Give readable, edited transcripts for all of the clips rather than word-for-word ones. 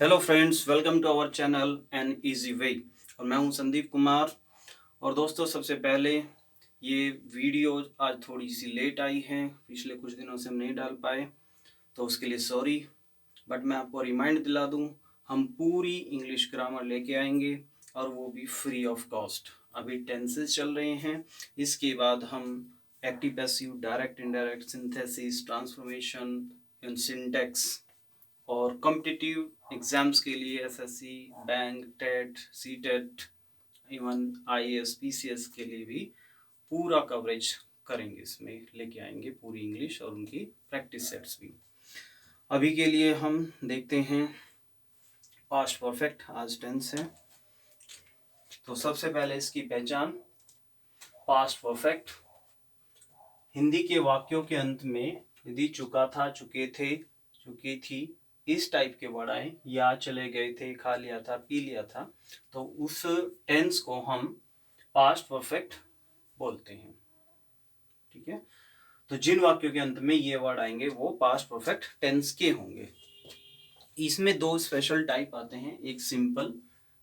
Hello friends, welcome to our channel an easy way. और मैं हूं संदीप कुमार। और दोस्तों, सबसे पहले ये वीडियो आज थोड़ी सी लेट आई है, पिछले कुछ दिनों से हम नहीं डाल पाए, तो उसके लिए सॉरी। बट मैं आपको रिमाइंड दिला दूं, हम पूरी इंग्लिश ग्रामर लेके आएंगे और वो भी फ्री ऑफ कॉस्ट। अभी टेंसेस चल रहे हैं, इसके बाद हम active passive, direct indirect, synthesis, transformation and syntax और कॉम्पिटिटिव एग्जाम्स के लिए SSC, bank, TET, CTET, even IAS, PCS के लिए भी पूरा कवरेज करेंगे, इसमें लेके आएंगे पूरी इंग्लिश और उनकी प्रैक्टिस सेट्स भी। अभी के लिए हम देखते हैं पास्ट परफेक्ट, आज टेंस है। तो सबसे पहले इसकी पहचान। पास्ट परफेक्ट हिंदी के वाक्यों के अंत में यदि चुका था, चुके थे, चुकी थी, इस टाइप के वर्ड आए, या चले गए थे, खा लिया था, पी लिया था, तो उस टेंस को हम पास्ट परफेक्ट बोलते हैं। ठीक है, तो जिन वाक्यों के अंत में ये वर्ड आएंगे वो पास्ट परफेक्ट टेंस के होंगे। इसमें दो स्पेशल टाइप आते हैं। एक सिंपल,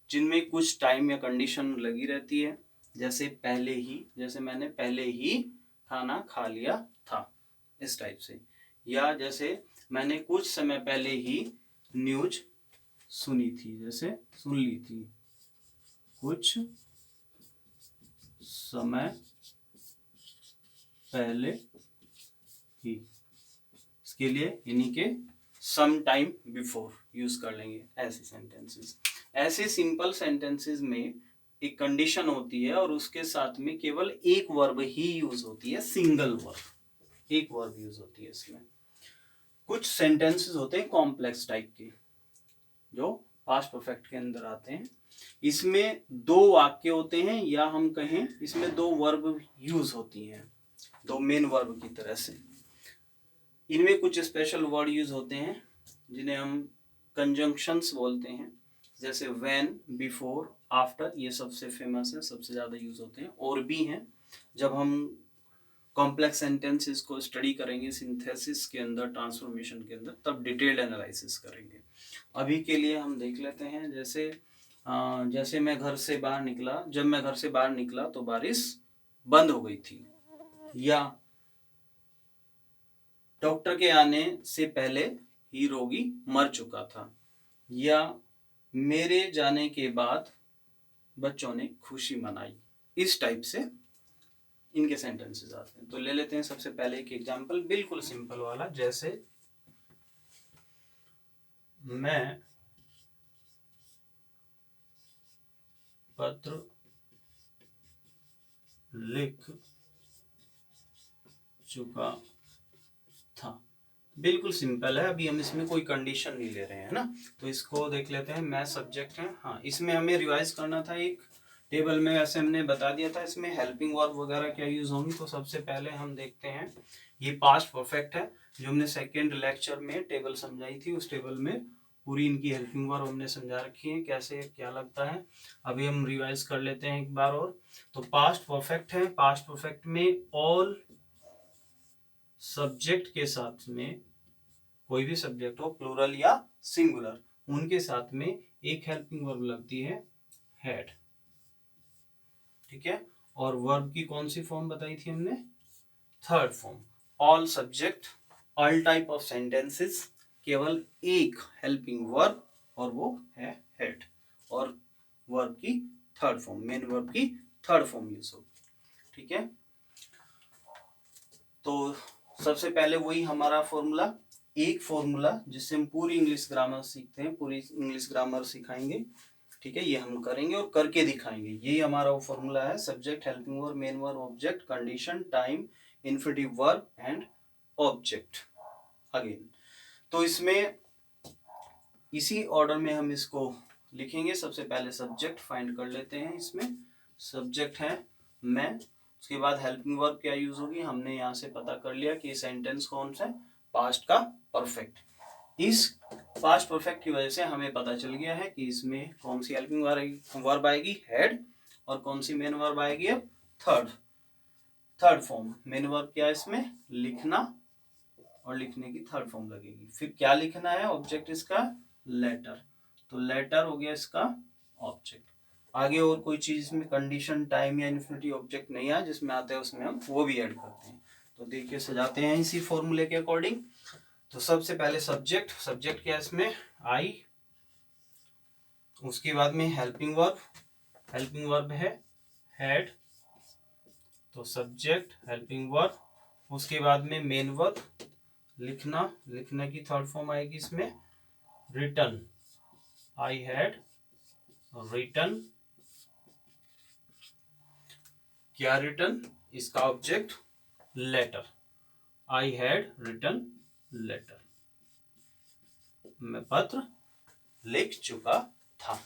जिनमें कुछ टाइम या कंडीशन लगी रहती है, जैसे पहले ही, जैसे मैंने पहले ही खाना खा लिया था, इस टाइप से। या जैसे मैंने कुछ समय पहले ही न्यूज सुनी थी, जैसे सुन ली थी, कुछ समय पहले ही। इसके लिए इन्हीं के सम टाइम बिफोर यूज कर लेंगे। ऐसे सेंटेंसेस, ऐसे सिंपल सेंटेंसेस में एक कंडीशन होती है और उसके साथ में केवल एक वर्ब ही यूज होती है, सिंगल वर्ब, एक वर्ब यूज होती है इसमें। कुछ सेंटेंसेस होते हैं कॉम्प्लेक्स टाइप के, जो पास्ट परफेक्ट के अंदर आते हैं। इसमें दो वाक्य होते हैं, या हम कहें इसमें दो वर्ब यूज होती हैं, दो मेन वर्ब की तरह से। इनमें कुछ स्पेशल वर्ड यूज होते हैं जिन्हें हम कंजंक्शंस बोलते हैं, जैसे व्हेन, बिफोर, आफ्टर। ये सबसे फेमस है, सबसे ज्यादा यूज होते हैं। और भी हैं, जब हम कॉम्प्लेक्स सेंटेंसेस को स्टडी करेंगे सिंथेसिस के अंदर, ट्रांसफॉर्मेशन के अंदर, तब डिटेल्ड एनालिसिस करेंगे। अभी के लिए हम देख लेते हैं, जैसे मैं घर से बाहर निकला, जब मैं घर से बाहर निकला तो बारिश बंद हो गई थी। या डॉक्टर के आने से पहले ही रोगी मर चुका था। या मेरे जाने के बाद बच्चों ने खुशी मनाई। इस टाइप से इनके सेंटेंसेस आते हैं। तो ले लेते हैं सबसे पहले एक एग्जांपल, बिल्कुल सिंपल वाला, जैसे मैं पत्र लिख चुका था। बिल्कुल सिंपल है, अभी हम इसमें कोई कंडीशन नहीं ले रहे हैं ना। तो इसको देख लेते हैं। मैं सब्जेक्ट है। हाँ, इसमें हमें रिवाइज करना था, एक टेबल में वैसे हमने बता दिया था इसमें हेल्पिंग वर्ब वगैरह क्या यूज होंगी। तो सबसे पहले हम देखते हैं, ये पास्ट परफेक्ट है, जो हमने सेकेंड लेक्चर में टेबल समझाई थी, उस टेबल में पूरी इनकी हेल्पिंग वर्ब हमने समझा रखी है, कैसे क्या लगता है। अभी हम रिवाइज कर लेते हैं एक बार और। तो पास्ट परफेक्ट है, पास्ट परफेक्ट में ऑल सब्जेक्ट के साथ में, कोई भी सब्जेक्ट हो, प्लूरल या सिंगुलर, उनके साथ में एक हेल्पिंग वर्ब लगती है, हैड। ठीक है, और वर्ब की कौन सी फॉर्म बताई थी हमने? Third form. All subject, all type of sentences, केवल एक हेल्पिंग वर्ब और वो है हैड। और वर्ब की थर्ड फॉर्म, मेन वर्ब की थर्ड फॉर्म यूज होगी। ठीक है, तो सबसे पहले वही हमारा फॉर्मूला, एक फॉर्मूला जिससे हम पूरी इंग्लिश ग्रामर सीखते हैं, पूरी इंग्लिश ग्रामर सिखाएंगे। ठीक है, ये हम करेंगे और करके दिखाएंगे। यही हमारा वो फॉर्मूला है, subject, helping verb, main verb, object, condition, time, infinitive verb and object again. तो इसमें इसी ऑर्डर में हम इसको लिखेंगे। सबसे पहले सब्जेक्ट फाइंड कर लेते हैं। इसमें सब्जेक्ट है मैं, उसके बाद हेल्पिंग वर्ब क्या यूज होगी, हमने यहाँ से पता कर लिया कि सेंटेंस कौन सा है, पास्ट का परफेक्ट। इस पास्ट परफेक्ट की वजह से हमें पता चल गया है कि इसमें कौन सी हेल्पिंग वर्ब आएगी, हैड, और कौन सी मेन वर्ब आएगी, अब थर्ड फॉर्म। मेन वर्ब क्या है इसमें, लिखना, और लिखने की थर्ड फॉर्म लगेगी। फिर क्या लिखना है, ऑब्जेक्ट इसका लेटर, तो लेटर हो गया इसका ऑब्जेक्ट। आगे और कोई चीज में कंडीशन, टाइम या इन्फिनिटी ऑब्जेक्ट नहीं आया, जिसमें आते हैं उसमें हम वो भी ऐड करते हैं। तो देखिए सजाते हैं इसी फॉर्मूले के अकॉर्डिंग। तो सबसे पहले सब्जेक्ट, सब्जेक्ट क्या है इसमें, आई। उसके बाद में हेल्पिंग वर्ब, हेल्पिंग वर्ब है हैड, तो सब्जेक्ट हेल्पिंग वर्ब। उसके बाद में मेन वर्ब, लिखना, लिखने की थर्ड फॉर्म आएगी इसमें रिटन, आई हैड रिटन। क्या रिटन, इसका object letter, I had written letter, मैं पत्र लिख चुका था।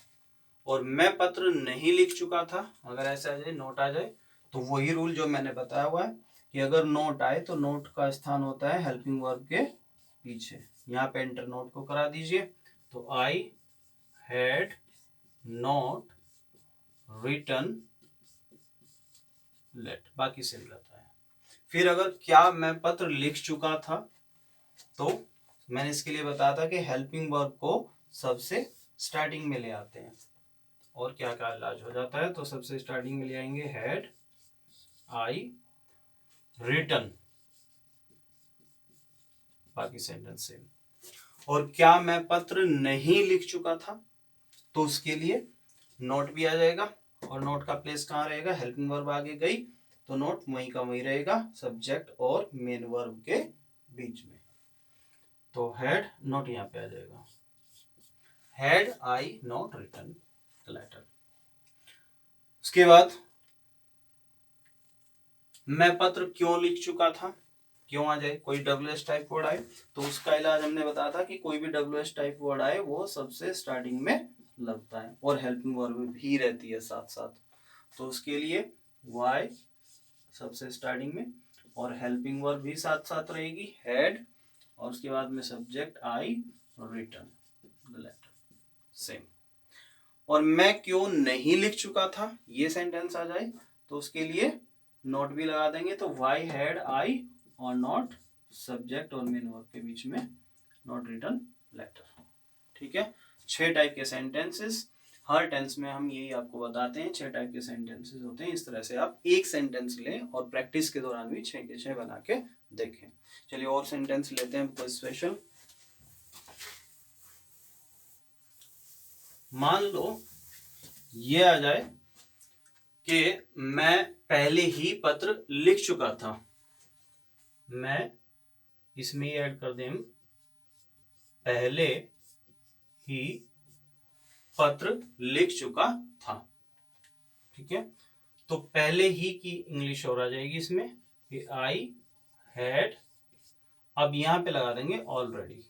और मैं पत्र नहीं लिख चुका था, अगर ऐसा आ जाए, नोट आ जाए, तो वही रूल जो मैंने बताया हुआ है कि अगर नोट आए तो नोट का स्थान होता है हेल्पिंग वर्ब के पीछे। यहाँ पे एंटर नोट को करा दीजिए। तो I had not written late, बाकी सेम रहता है। फिर अगर क्या मैं पत्र लिख चुका था, तो मैंने इसके लिए बताया था कि हेल्पिंग वर्ब को सबसे स्टार्टिंग में ले आते हैं। और क्या क्या इलाज हो जाता है, तो सबसे स्टार्टिंग में ले आएंगे हैड आई रिटन, बाकी सेंटेंस सेम। और क्या मैं पत्र नहीं लिख चुका था, तो उसके लिए नोट भी आ जाएगा। और नोट का प्लेस कहाँ रहेगा, हेल्पिंग वर्ब आगे गई तो नोट वहीं का वहीं रहेगा, सब्जेक्ट और मेन वर्ब के बीच में। तो हैड नोट यहाँ पे आ जाएगा, had I not written the letter. उसके बाद मैं पत्र क्यों लिख चुका था, क्यों आ जाए, कोई WH टाइप वर्ड आए तो उसका इलाज हमने बताया था कि कोई भी WH टाइप वर्ड आए वो सबसे स्टार्टिंग में लगता है और हेल्पिंग वर्ब भी रहती है साथ साथ। तो उसके लिए वाई सबसे स्टार्टिंग में और हेल्पिंग वर्ब भी साथ साथ रहेगी हैड, और उसके बाद में subject I written the letter, same. और मैं क्यों नहीं लिख चुका था, ये सेंटेंस आ जाए तो उसके लिए नोट भी लगा देंगे। तो वाई हैड आई और नॉट, सब्जेक्ट और मेन वर्ब के बीच में नॉट रिटन लेटर। ठीक है, 6 टाइप के सेंटेंसेस, हर टेंस में हम यही आपको बताते हैं 6 टाइप के सेंटेंसेस होते हैं। इस तरह से आप एक सेंटेंस लें और प्रैक्टिस के दौरान भी 6 के 6 बना के देखें। चलिए और सेंटेंस लेते हैं कोई स्पेशल। मान लो ये आ जाए कि मैं पहले ही पत्र लिख चुका था, मैं इसमें ऐड कर दें पहले ही पत्र लिख चुका था। ठीक है, तो पहले ही की इंग्लिश और आ जाएगी इसमें कि आई हैड, अब यहां पे लगा देंगे ऑलरेडी।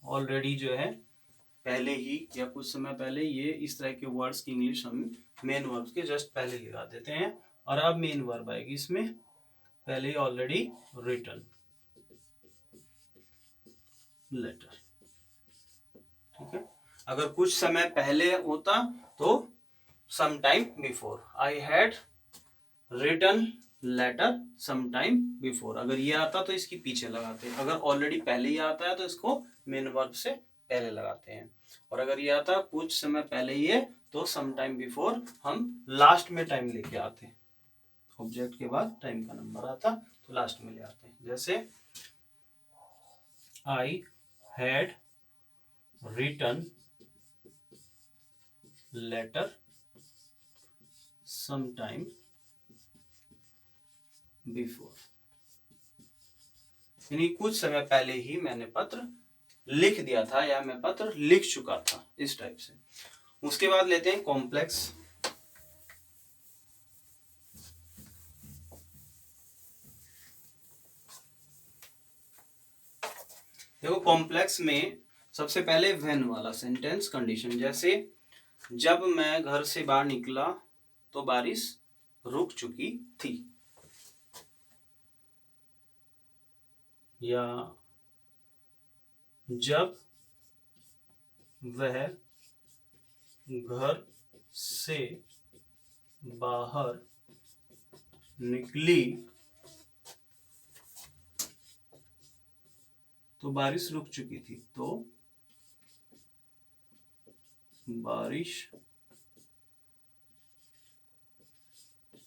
ऑलरेडी जो है पहले ही या कुछ समय पहले, ये इस तरह के वर्ड्स की इंग्लिश हम मेन वर्ब्स के जस्ट पहले लगा देते हैं। और अब मेन वर्ब आएगी इसमें, पहले ही ऑलरेडी रिटन लेटर। ठीक है, अगर कुछ समय पहले होता तो some time before, I had written letter some time before. अगर ये आता तो इसकी पीछे लगाते हैं, अगर ऑलरेडी पहले ही आता है तो इसको मेन वर्ब से पहले लगाते हैं। और अगर ये आता कुछ समय पहले ही है तो सम टाइम बिफोर हम लास्ट में टाइम लेके आते हैं, ऑब्जेक्ट के बाद टाइम का नंबर आता तो लास्ट में ले आते हैं। जैसे I had written letter some time before, यानी कुछ समय पहले ही मैंने पत्र लिख दिया था या मैं पत्र लिख चुका था, इस टाइप से। उसके बाद लेते हैं कॉम्प्लेक्स। देखो कॉम्प्लेक्स में सबसे पहले व्हेन वाला सेंटेंस कंडीशन, जैसे जब मैं घर से बाहर निकला तो बारिश रुक चुकी थी, या जब वह घर से बाहर निकली तो बारिश रुक चुकी थी। तो बारिश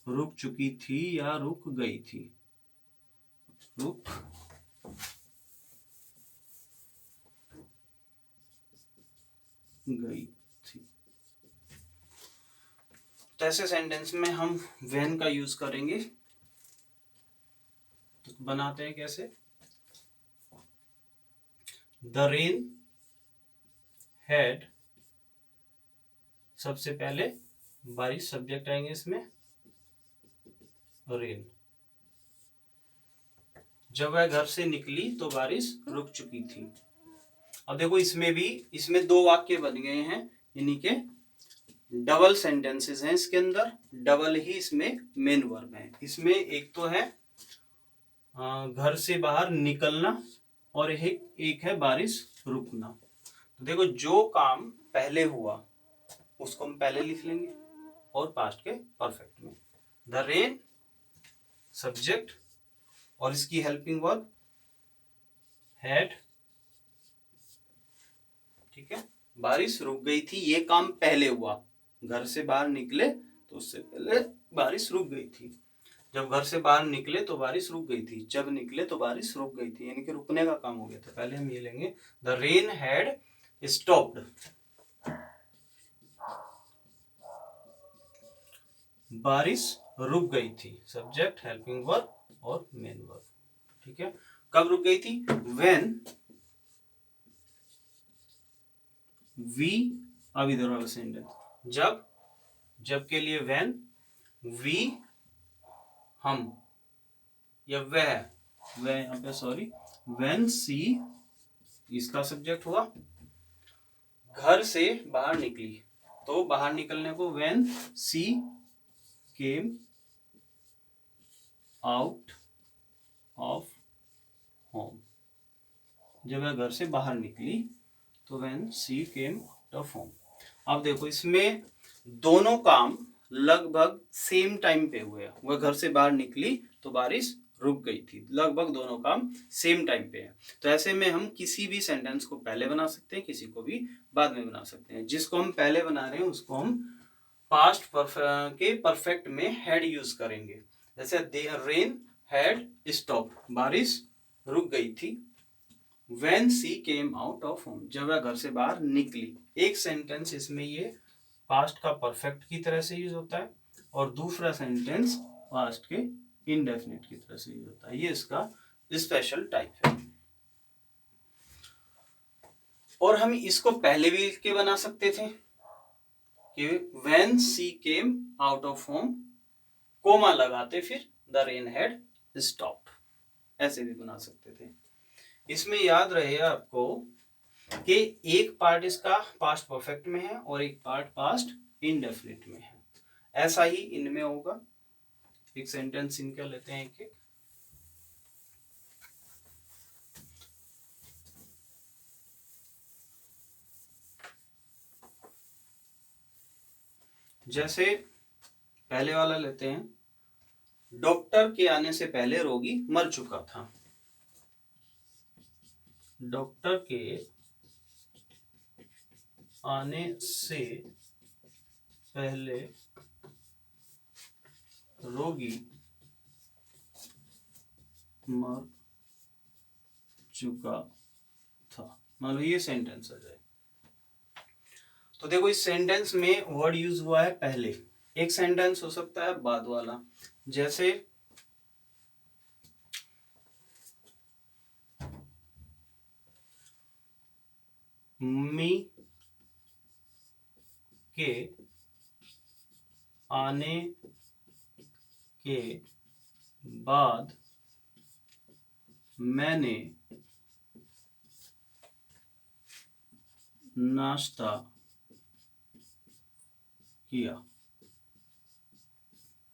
रुक चुकी थी या रुक गई थी, रुक गई थी। तो ऐसे सेंटेंस में हम व्हेन का यूज करेंगे। तो बनाते हैं कैसे? द रेन हैड, सबसे पहले बारिश सब्जेक्ट आएंगे इसमें, रेन। जब वह घर से निकली तो बारिश रुक चुकी थी। अब देखो इसमें दो वाक्य बन गए हैं, यानी के डबल सेंटेंसेस हैं इसके अंदर, डबल ही इसमें मेन वर्ब है। इसमें एक तो है घर से बाहर निकलना और एक है बारिश रुकना। तो देखो जो काम पहले हुआ उसको हम पहले लिख लेंगे और पास्ट के परफेक्ट में द रेन सब्जेक्ट और इसकी हेल्पिंग वर्ब हैड। ठीक है, बारिश रुक गई थी, ये काम पहले हुआ, घर से बाहर निकले तो उससे पहले बारिश रुक गई थी। जब घर से बाहर निकले तो बारिश रुक गई थी, जब निकले तो बारिश रुक गई थी, यानी कि रुकने का काम हो गया था। पहले हम ये लेंगे द रेन हैड स्टॉप्ड, बारिश रुक गई थी, सब्जेक्ट हेल्पिंग वर्ब और मेन वर्ब। ठीक है, कब रुक गई थी? व्हेन वी, अब इधर वाला सेंटेंस, जब के लिए व्हेन, वी हम, या वह यहाँ पे सॉरी, व्हेन सी इसका सब्जेक्ट हुआ, घर से बाहर निकली, तो बाहर निकलने को when she came out of home, जब वह घर से बाहर निकली तो when she came out of home. अब देखो इसमें दोनों काम लगभग सेम टाइम पे हुए। वह घर से बाहर निकली तो बारिश रुक गई थी, लगभग दोनों काम सेम टाइम पे है। तो ऐसे में हम किसी भी सेंटेंस को पहले बना सकते हैं, किसी को भी बाद में बना सकते हैं। जिसको हम पहले बना रहे हैं उसको हम पास्ट के परफेक्ट में हैड यूज करेंगे। जैसे द रेन हैड स्टॉप्ड, बारिश रुक गई थी। When she came out of home, जब वह घर से बाहर निकली। एक सेंटेंस इसमें ये पास्ट का परफेक्ट की तरह से यूज होता है और दूसरा सेंटेंस पास्ट के इंडेफिनिट की तरह से यूज होता है। ये इसका स्पेशल टाइप है। और हम इसको पहले भी लिख के बना सकते थे कि when she came out of home, comma लगाते फिर the rain had stopped, ऐसे भी बना सकते थे। इसमें याद रहे आपको कि एक पार्ट इसका पास्ट परफेक्ट में है और एक पार्ट पास्ट इंडेफिनिट में है। ऐसा ही इनमें होगा। एक सेंटेंस इनका लेते हैं एक एक। जैसे पहले वाला लेते हैं, डॉक्टर के आने से पहले रोगी मर चुका था। डॉक्टर के आने से पहले रोगी मर चुका था, मान लो ये सेंटेंस आ जाए। तो देखो इस सेंटेंस में वर्ड यूज हुआ है पहले। एक सेंटेंस हो सकता है बाद वाला, जैसे मम्मी के आने के बाद मैंने नाश्ता किया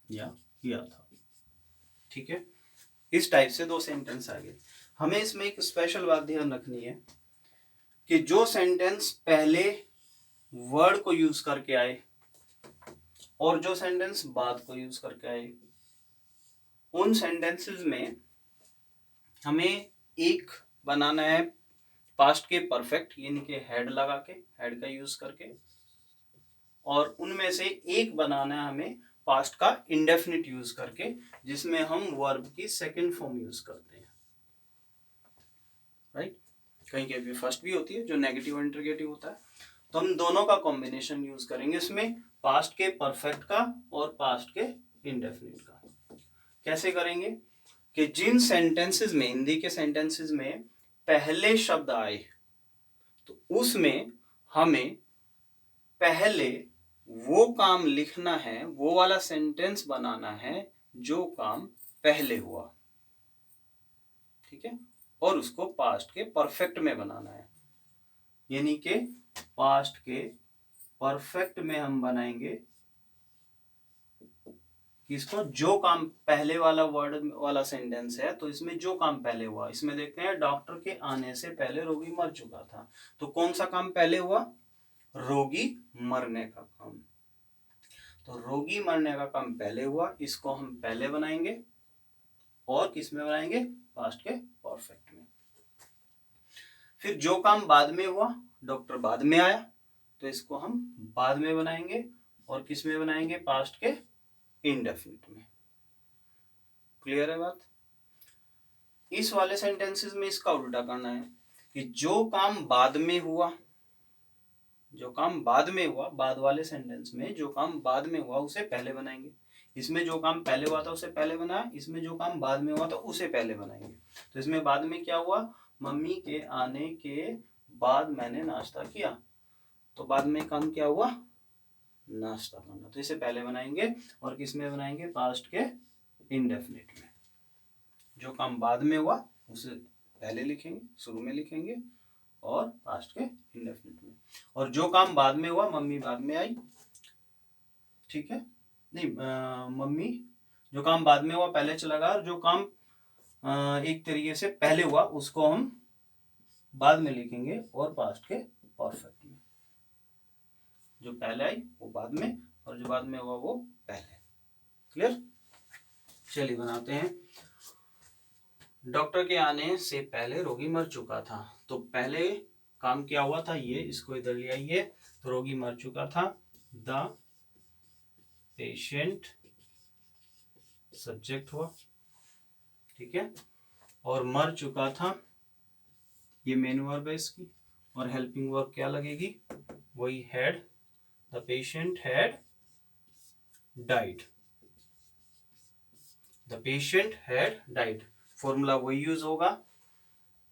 या किया था। ठीक है, इस टाइप से दो सेंटेंस आ गए। हमें इसमें एक स्पेशल बात ध्यान रखनी है कि जो सेंटेंस पहले वर्ड को यूज करके आए और जो सेंटेंस बाद को यूज करके आए, उन सेंटेंसेस में हमें एक बनाना है पास्ट के परफेक्ट, यानी कि हैड लगा के, हैड का यूज करके, और उनमें से एक बनाना है हमें पास्ट का इंडेफिनिट यूज करके, जिसमें हम वर्ब की सेकंड फॉर्म यूज करते हैं, राइट। कहीं कहीं फर्स्ट भी होती है जो नेगेटिव और इंटरोगेटिव होता है, तो हम दोनों का कॉम्बिनेशन यूज करेंगे इसमें, पास्ट के परफेक्ट का और पास्ट के इंडेफिनिट का। कैसे करेंगे कि जिन सेंटेंसेस में, हिंदी के सेंटेंसेस में पहले शब्द आए तो उसमें हमें पहले वो काम लिखना है, वो वाला सेंटेंस बनाना है जो काम पहले हुआ, ठीक है, और उसको पास्ट के परफेक्ट में बनाना है। यानी कि पास्ट के परफेक्ट में हम बनाएंगे इसको, जो काम पहले वाला वर्ड वाला सेंटेंस है, तो इसमें जो काम पहले हुआ, इसमें देखते हैं डॉक्टर के आने से पहले रोगी मर चुका था, तो कौन सा काम पहले हुआ? रोगी मरने का काम। तो रोगी मरने का काम पहले हुआ, इसको हम पहले बनाएंगे और किस में बनाएंगे? पास्ट के परफेक्ट में। फिर जो काम बाद में हुआ, डॉक्टर बाद में आया, तो इसको हम बाद में बनाएंगे और किस में बनाएंगे? पास्ट के इंडेफिनिट में। क्लियर है बात? इस वाले सेंटेंसेस में इसका उल्टा करना है कि जो काम बाद में हुआ, जो काम बाद में हुआ, बाद वाले सेंटेंस में जो काम बाद में हुआ उसे पहले बनाएंगे। इसमें जो काम पहले हुआ था उसे पहले बनाया, इसमें जो काम बाद में हुआ था उसे पहले बनाएंगे। तो इसमें बाद में क्या हुआ? मम्मी के आने के बाद मैंने नाश्ता किया, तो बाद में काम क्या हुआ? नाश्ता करना, तो इसे पहले बनाएंगे और किस में बनाएंगे? पास्ट के इंडेफिनिट में। जो काम बाद में हुआ उसे पहले लिखेंगे, शुरू में लिखेंगे, और पास्ट के इंडेफिनिट में। और जो काम बाद में हुआ, मम्मी बाद में आई, ठीक है, नहीं मम्मी, जो काम बाद में हुआ पहले चला गया, और जो काम एक तरीके से पहले हुआ उसको हम बाद में लिखेंगे और पास्ट के परफेक्ट में। जो पहले आई वो बाद में, और जो बाद में हुआ वो पहले। क्लियर? चलिए बनाते हैं। डॉक्टर के आने से पहले रोगी मर चुका था, तो पहले काम क्या हुआ था? ये, इसको इधर ले आइए, तो रोगी मर चुका था, द पेशेंट सब्जेक्ट हुआ, ठीक है, और मर चुका था ये मेन वर्ब है इसकी, और हेल्पिंग वर्ब क्या लगेगी? वही had, the patient had died, the patient had died, formula वही यूज होगा,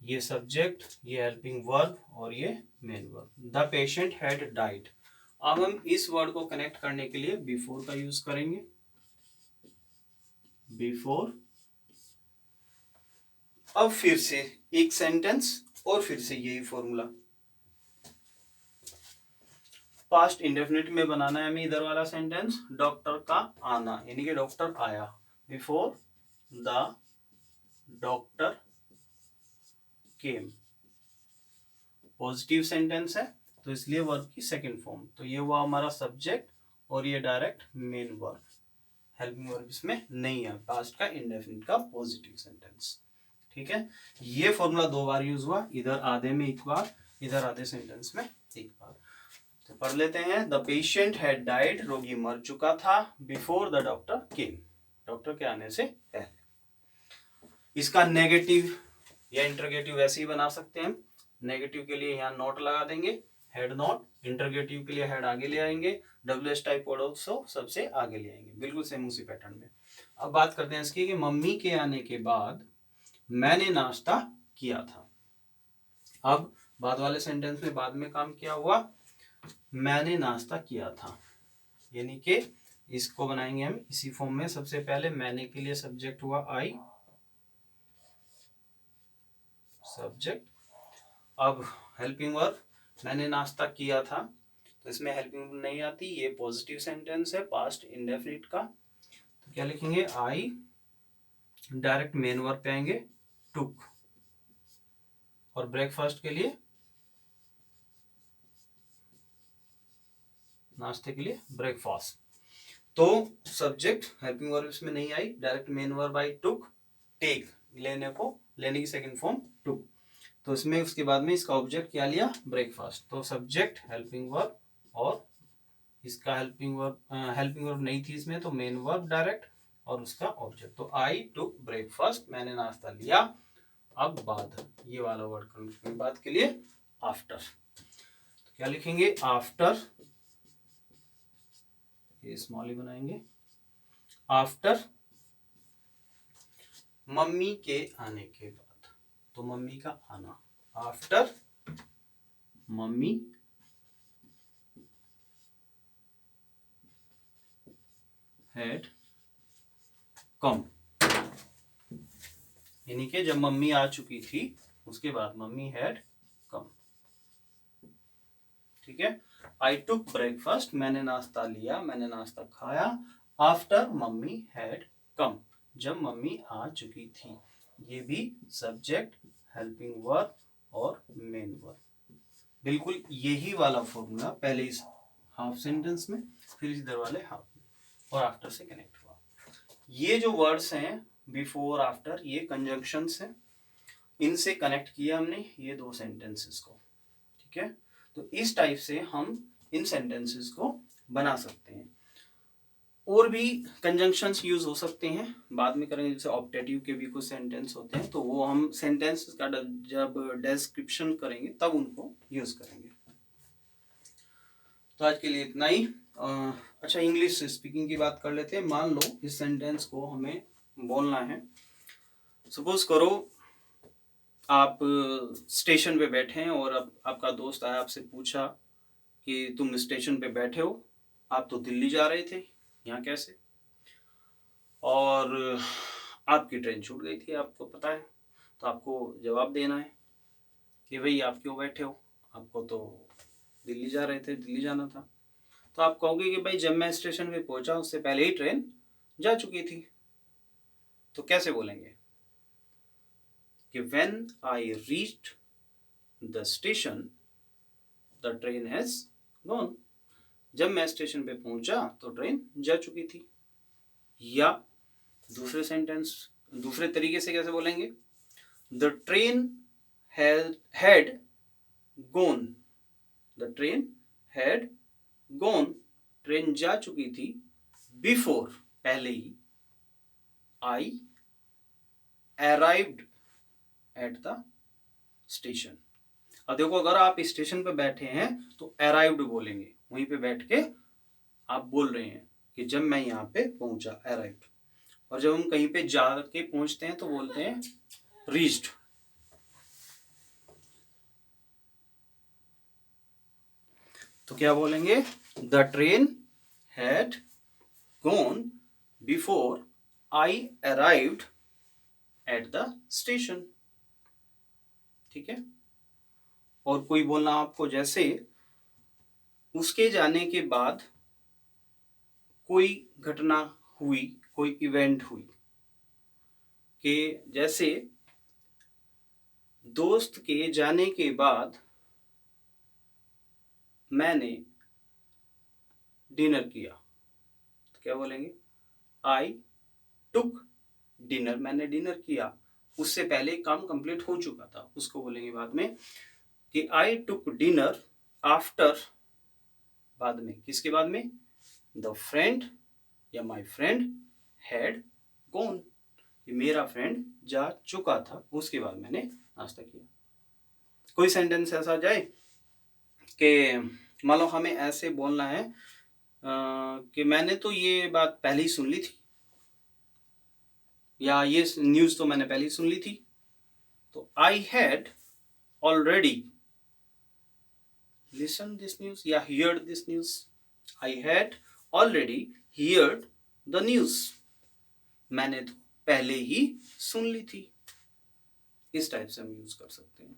ये सब्जेक्ट, ये हेल्पिंग वर्ब और ये main verb, the patient had died. अब हम इस वर्ड को कनेक्ट करने के लिए बिफोर का यूज करेंगे, बिफोर। अब फिर से एक सेंटेंस और फिर से यही फॉर्मूला, पास्ट इंडेफिनिट में बनाना है हमें इधर वाला सेंटेंस, डॉक्टर का आना, यानी कि डॉक्टर आया, before the doctor came. Positive sentence है तो इसलिए वर्ब की सेकंड फॉर्म, तो ये हुआ हमारा सब्जेक्ट और ये direct main verb, helping verb इसमें नहीं है, पास्ट का इंडेफिनिट का पॉजिटिव सेंटेंस, ठीक है। ये फॉर्मूला 2 बार यूज हुआ, इधर आधे में एक बार, इधर आधे सेंटेंस में एक बार। तो पढ़ लेते हैं, द पेशेंट हैड डाइड, रोगी मर चुका था, before the doctor came, doctor के आने से पहले। इसका नेगेटिव या इंटरोगेटिव ऐसे ही बना सकते हैं। नेगेटिव के लिए यहाँ नॉट लगा देंगे, हेड नॉट, इंटरोगेटिव के लिए हेड आगे ले आएंगे, WH टाइप वर्ड ऑल्सो सबसे आगे ले आएंगे, बिल्कुल सेम उसी पैटर्न में। अब बात करते हैं इसकी कि मम्मी के आने के बाद मैंने नाश्ता किया था। अब बाद वाले सेंटेंस में बाद में काम क्या हुआ? मैंने नाश्ता किया था, यानी कि इसको बनाएंगे हम इसी फॉर्म में। सबसे पहले मैंने के लिए सब्जेक्ट हुआ आई, सब्जेक्ट। अब हेल्पिंग वर्ब, मैंने नाश्ता किया था, तो इसमें हेल्पिंग वर्ब नहीं आती, ये पॉजिटिव सेंटेंस है पास्ट इंडेफिनिट का, तो क्या लिखेंगे? आई, डायरेक्ट मेन वर्ब पे आएंगे, टुक, और ब्रेकफास्ट के लिए, नाश्ते के लिए ब्रेकफास्ट। तो सब्जेक्ट हेल्पिंग वर्ब इसमें नहीं आई, डायरेक्ट मेन वर्ब आई, टुक, टेक, लेने को, लेने की सेकंड फॉर्म टुक, तो इसमें उसके बाद में इसका ऑब्जेक्ट क्या लिया? ब्रेकफास्ट। तो सब्जेक्ट, हेल्पिंग वर्ब और इसका हेल्पिंग वर्ब नहीं थी इसमें, तो मेन वर्ब डायरेक्ट और उसका ऑब्जेक्ट। तो आई टुक ब्रेकफास्ट, मैंने नाश्ता लिया। अब बाद, ये वाला वर्ड करने बाद के लिए आफ्टर, तो क्या लिखेंगे? आफ्टर, ये स्मॉल ही बनाएंगे, आफ्टर मम्मी के आने के बाद। तो मम्मी का आना, आफ्टर मम्मी हैड कम, यानी कि जब मम्मी आ चुकी थी उसके बाद मम्मी हैड कम। ठीक है, आई टुक ब्रेकफास्ट, मैंने नाश्ता लिया, मैंने नाश्ता खाया। आफ्टर मम्मी हैड कम, जब मम्मी आ चुकी थी। ये भी सब्जेक्ट, हेल्पिंग वर्ब और मेन वर्ब। बिल्कुल यही वाला फॉर्मूला पहले इस हाफ सेंटेंस में, फिर इधर वाले हाफ में, और आफ्टर से कनेक्ट हुआ। ये जो वर्ड्स हैं बिफोर आफ्टर, ये कंजंक्शंस हैं, इनसे कनेक्ट किया हमने ये दो सेंटेंसेस को। ठीक है, तो इस टाइप से हम इन सेंटेंसेस को बना सकते हैं। और भी कंजंक्शंस यूज हो सकते हैं, बाद में करेंगे। जैसे ऑप्टेटिव के भी कुछ सेंटेंस होते हैं, तो वो हम सेंटेंस का जब डिस्क्रिप्शन करेंगे तब उनको यूज करेंगे। तो आज के लिए इतना ही। अच्छा, इंग्लिश स्पीकिंग की बात कर लेते हैं। मान लो इस सेंटेंस को हमें बोलना है। सपोज करो आप स्टेशन पे बैठे हैं और आपका दोस्त आया, आपसे पूछा कि तुम स्टेशन पे बैठे हो, आप तो दिल्ली जा रहे थे, यहाँ कैसे? और आपकी ट्रेन छूट गई थी, आपको पता है। तो आपको जवाब देना है कि भाई आप क्यों बैठे हो, आपको तो दिल्ली जा रहे थे, दिल्ली जाना था। तो आप कहोगे कि भाई जब मैं स्टेशन पे पहुंचा उससे पहले ही ट्रेन जा चुकी थी। तो कैसे बोलेंगे कि when I reached the station the train has gone, जब मैं स्टेशन पे पहुंचा तो ट्रेन जा चुकी थी। या दूसरे सेंटेंस, दूसरे तरीके से कैसे बोलेंगे? The train had gone, the train had gone, train जा चुकी थी, बिफोर, पहले ही, I arrived at the station। अब देखो, अगर आप स्टेशन पे बैठे हैं तो अराइव्ड बोलेंगे, वहीं पे बैठ के आप बोल रहे हैं कि जब मैं यहाँ पे पहुंचा, अराइव्ड। और जब हम कहीं पे जाके पहुंचते हैं तो बोलते हैं रीच्ड। तो क्या बोलेंगे? The train had gone before I arrived at the station. ठीक है, और कोई बोलना आपको, जैसे उसके जाने के बाद कोई घटना हुई, कोई इवेंट हुई, कि जैसे दोस्त के जाने के बाद मैंने डिनर किया। तो क्या बोलेंगे? आई टुक डिनर, मैंने डिनर किया, उससे पहले काम कंप्लीट हो चुका था, उसको बोलेंगे बाद में कि आई टुक डिनर आफ्टर, बाद में, किसके बाद में? द फ्रेंड या माई फ्रेंड हैड गॉन, कि मेरा फ्रेंड जा चुका था, उसके बाद मैंने नाश्ता किया। कोई सेंटेंस ऐसा जाए कि मान लो हमें ऐसे बोलना है कि मैंने तो ये बात पहले ही सुन ली थी, या ये न्यूज तो मैंने पहले ही सुन ली थी। तो I had already listen this news या heard this news. I had already heard the news, मैंने तो पहले ही सुन ली थी। इस टाइप से हम यूज कर सकते हैं।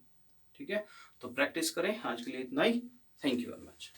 ठीक है, तो प्रैक्टिस करें। आज के लिए इतना ही। Thank you very much.